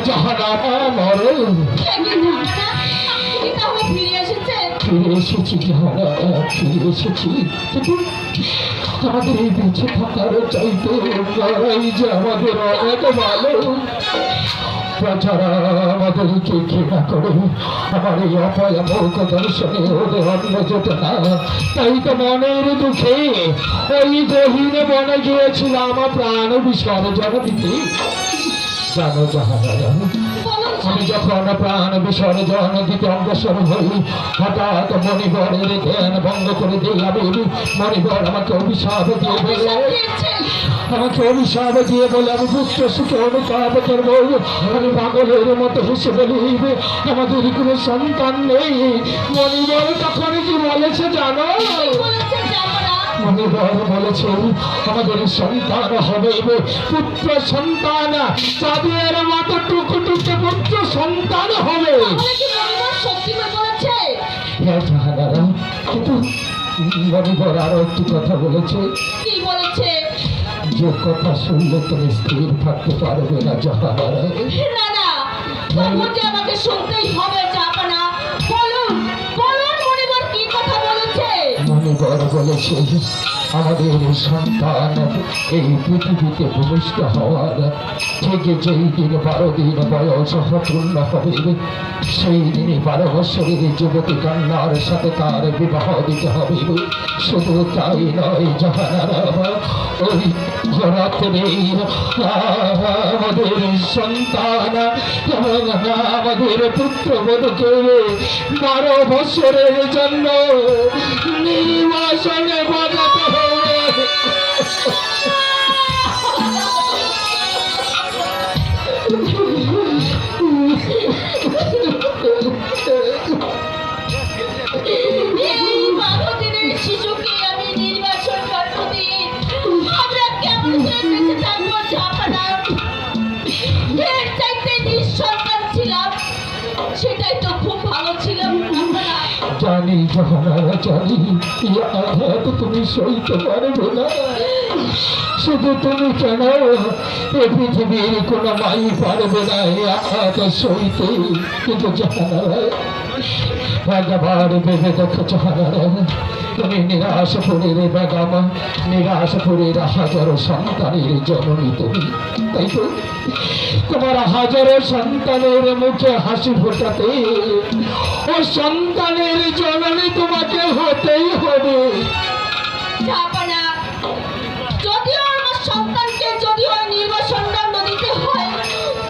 জাহানারা মরো। ফিরে এসেছি জাহানারা, ফিরে এসেছি। কিন্তু আমাদের এই বেঁচে থাকার চাইতে লড়াই যে আমাদের অনেক ভালো। প্রজারা আমাদেরকে ঘৃণা করে, আমার এই অপয়ামক দর্শনে ওদের অন্ন যেতে না। তাই তো মনের দুঃখে ওই গহীন বনে গিয়েছিলাম প্রাণ বিসর্জন দিতে। জানো জাহানারা, আমি যখন প্রাণ বিসর্জন দিতে অগ্রসর হই, হঠাৎ মণিবরের ধ্যান ভঙ্গ করে দিই আমি। মণিবর আমাকে অভিশাপ দিয়ে বলে, আমি পুত্র সুখে অনুতাপ করবো। আমি পাগলের মতো হেসে বলি, আমাদের কোনো সন্তান নেই। মণিবর তখন কি বলেছে জানো? মণিবর বলেছে আমাদের সন্তান হবে, পুত্র সন্তান, চাঁদের মতো টুকুটুকে পুত্র সন্তান হবে। হ্যাঁ জাহানারা, কিন্তু মণিবর আরো একটি কথা বলেছে। কি বলেছে? যে কথা শুনলে তুমি স্থির থাকতে পারবে না জাহানারা। না না, আমাকে শুনতেই হবে জাহানারা। বলুন বলুন, মণিবর কি কথা বলেছে? মণিবর বলেছে আমাদের সন্তান এই পৃথিবীতে ভূমিষ্ঠ হওয়ার ঠিক যেই দিন 12 দিন বয়স পূর্ণ হবে, সেই দিনই 12 বছরের যুবতী কন্যার সাথে তার বিবাহ দিতে হবে। শুধু তাই নয় জাহানারা, ওই রাত্রে আমাদের সন্তান এবং আমাদের পুত্রবধূকে 12 বছরের জন্য নির্বাসনে বাজাতে হবে। শিশুকে আমি নির্বাসন করব দিয়ে আমরা কেমন করে বেঁচে থাকবো জাহানারা? এর চাইতে নিঃসন্তান ছিলাম, সেটাই তো খুব ভালো ছিলাম। জানি জাহানারা, জানি এই আঘাত তুমি সইতে পারবে না। শুধু তুমি কেন, এ পৃথিবীর কোনো মাই পারবে না এই আঘাত সইতে। কিন্তু জাহানারা, একবার ভেবে দেখো জাহানারা, তুমি নিরাশপুরের বেগম, নিরাশপুরের হাজারো সন্তানের জননী তুমি। তাই তো তোমার হাজারো সন্তানের মুখে হাসি ফোটাতে ও সন্তানের জননী তোমাকে হতেই হবে। জাহানারা, যদিও আমার সন্তানকে যদিও নির্বাসন দণ্ড দিতে হয়,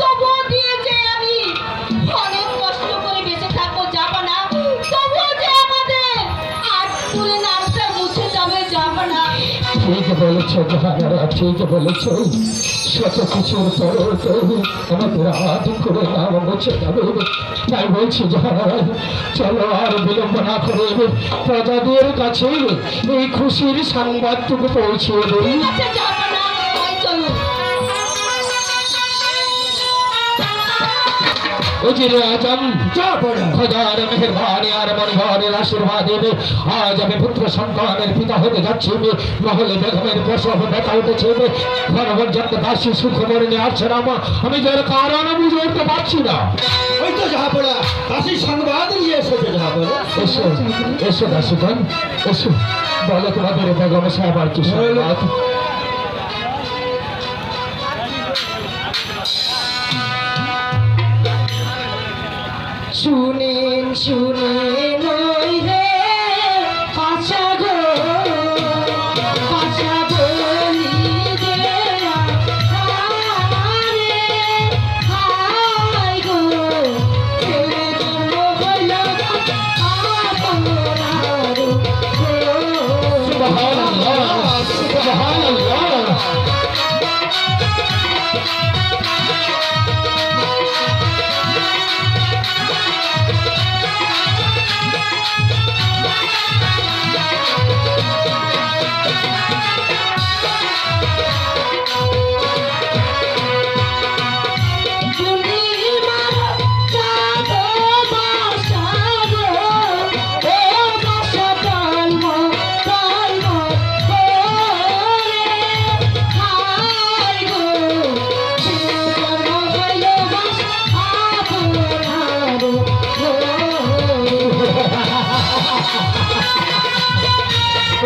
তবুও দিয়ে যে আমি অনেক কষ্ট করে বেঁচে থাকবো জাহানারা। তবুও যে আমাদের আর তুলে নামটা মুছে যাবে জাহানারা। ঠিক বলেছ জাহানারা, ঠিক বলেছ। শত কিছুর পরেও তো আমাদের আজ করে নাম মুছে যাবে। তাই বলছি জাহানারা, চলো আর বিলম্ব না করে প্রজাদের কাছে এই খুশির সংবাদটুকু পৌঁছিয়ে দিই। ঠিক আছে জাহানারা, তাই চলুন। উজির আজম খোদার মেহেরবানি আর মনিবরের আশীর্বাদে আজ আমি পুত্র সন্তানের পিতা হতে যাচ্ছি। মহলে বেগমের প্রসব ব্যথা উঠেছে, ঘনবর্জন্ত দাসী সুখবর নিয়ে আসছে না। আমি যার কারণ বুঝে উঠতে পারছি না। ওই তো জাহাপনা দাসী সংবাদ নিয়ে এসেছে। জাহাপনা এসো এসো দাসীগণ, এসো, বলো তোমাদের বেগম সাহেব আর কি সংবাদ। শুনেন শুনেন ওই রে পাছা গো, পাছা বলি রে আরে হাই গো, ছেলে জন্ম হইল আপনার গো। সুবহানাল্লাহ, সুবহানাল্লাহ।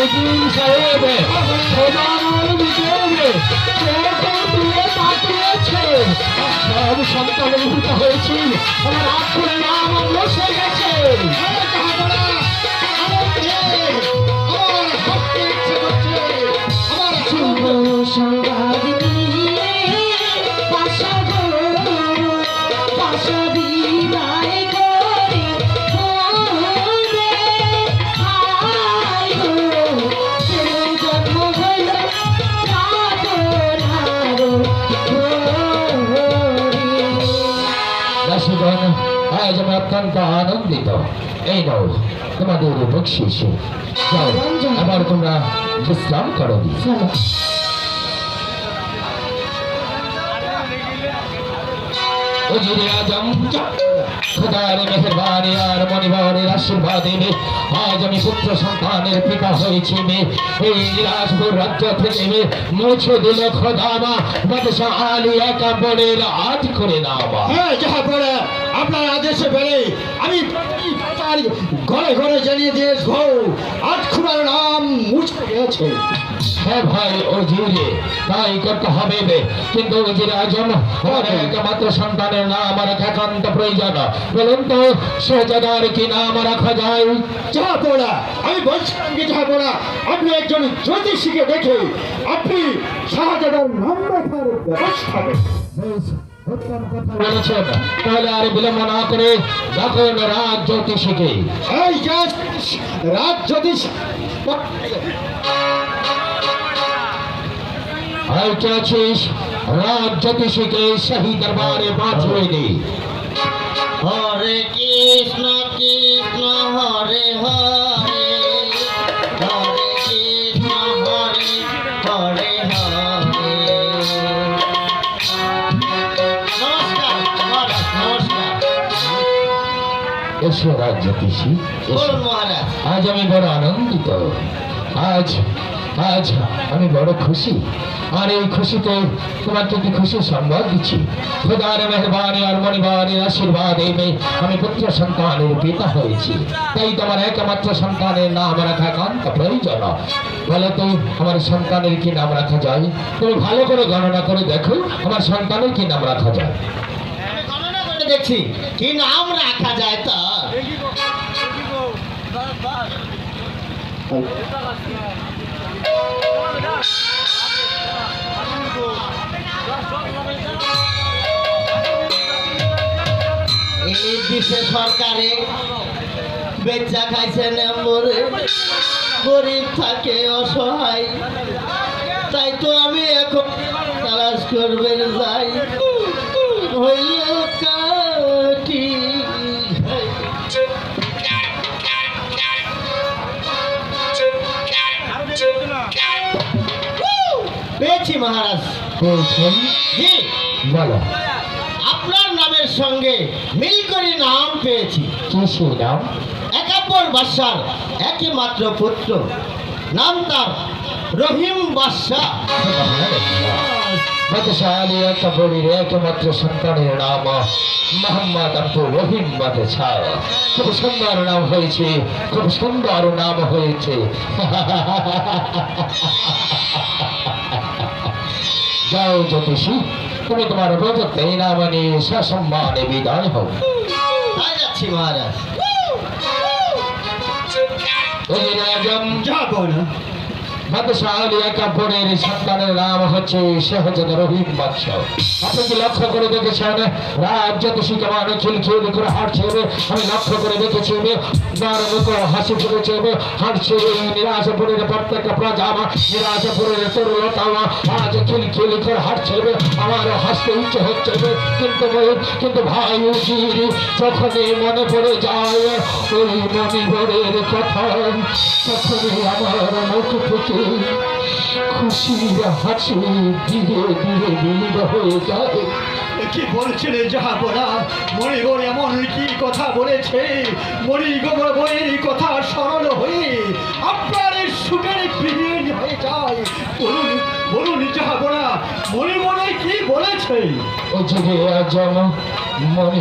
উকিল সাহেব প্রধান বিচারক চোখ দিয়ে তাকিয়েছে সব সন্তানের ভূত হয়েছি আমার আক্ষরে নাম বসে গেছে শুভ সংবাদ নিয়ে পাশা বিদায় করে মোরে আয় গো জন্ম হইল দাসীগণ আজ আমি অত্যন্ত আনন্দিত এই নাও তোমাদের বকশিস যাও আবার তোমরা বিশ্রাম করো উজিরে আজম খুদার মেহেরবানি আর মনিবরের আশীর্বাদে আজ আমি পুত্র সন্তানের পিতা হয়েছি এই রাজপুর রাজ্য থেকে মুছে দিল খোদামা বাদশাহ আলী একাম্বরের আজ করে নামা হ্যাঁ যাহা পড়া আপনার আদেশে বেড়ে আমি তার ঘরে ঘরে জানিয়ে দিয়েছ আজ খুবার নাম মুছে গেছে হ্যাঁ ভাই ওজিরে তাই করতে হবে কিন্তু ওজিরে আজম ওর একমাত্র সন্তানের নাম রাখা একান্ত প্রয়োজন বলুন তো শেহজাদার কি নাম রাখা যায় যাহা পড়া আমি বলছিলাম কি যাহা পড়া আপনি একজন জ্যোতিষীকে দেখে আপনি শাহজাদার নাম রাখার ব্যবস্থা বলেছেন তাহলে আর বিলম্ব না করে যখন রাজ জ্যোতিষীকে এই রাজ জ্যোতিষ আইতে আছিস রাজ জ্যোতিষীকে সেই দরবারে পাঠিয়ে দে হরে কৃষ্ণ কৃষ্ণ হরে হরে হরে কৃষ্ণ হরে হরে হরে নমস্কার মহারাজ নমস্কার এসো রাজ জ্যোতিষী এসো। বলুন মহারাজ আজ আমি বড় আনন্দিত আজ আজ আমি বড় খুশি আর এই খুশিতে তোমাকে কি খুশি সংবাদ দিচ্ছি খোদার মেহরবানি আর মনিবারের আশীর্বাদে আমি পুত্র সন্তানের পিতা হয়েছি তাই তোমার একমাত্র সন্তানের নাম রাখা একান্ত প্রয়োজন বলো তো আমার সন্তানের কি নাম রাখা যায় তুমি ভালো করে গণনা করে দেখো আমার সন্তানের কি নাম রাখা যায় আমি গণনা করে দেখছি কি নাম রাখা যায় তার এই দেশে সরকারে বেচা খাইছেন মরে গরিব থাকে অসহায় তাই তো আমি এখন তালাশ করবেন যাই হইল কাটি পেয়েছি মহারাজ বলছেন জি বলো আপনার নামের সঙ্গে মিল করে নাম পেয়েছি কি সেই নাম একাব্বর বাদশার একমাত্র পুত্র নাম তার রহিম বাদশাহ বাদশাহ আলী আকবরের একমাত্র সন্তানের নাম মোহাম্মদ আব্দুর রহিম বাদশাহ খুব সুন্দর নাম হয়েছে খুব সুন্দর নাম হয়েছে যাও জ্যোতিষী তুমি তোমার ব্রততে নাম নিয়ে সসম্মানে বিদায় হও তাই যাচ্ছি মহারাজ ওজিরে আজম যাবো না বাদশাহ আলী আকবরের সন্তানের নাম হচ্ছে শেহজাদা রহিম বাদশাহ আপনি কি লক্ষ্য করে দেখেছেন রাজ জ্যোতিষী কেমন খিলখিল করে হাঁটছে আমি লক্ষ্য করে দেখেছি তার মুখ হাসি ফুটেছে হাঁটছে নিরাশপুরের প্রত্যেকটা প্রজা নিরাশপুরের তরুলতামা আজ খিলখিল করে হাঁটছে আমার হাসতে ইচ্ছে হচ্ছে কিন্তু ভাই উজির যখনই মনে পড়ে যায় ওই মণিবরের কথা তখনই আমার মুখ থেকে খুশির হাসি ধীরে ধীরে বিলীন হয়ে যায় কি বলছেন যাহাপনা মণিগর এমন কি কথা বলেছে মণিগর বইয়ের কথা স্মরণ হয়ে আপনার এই সুখের বিলীন হয়ে যায় বলুন বলুন যাহাপনা মণিগরে কি বলেছে ও যুগে আজ মনে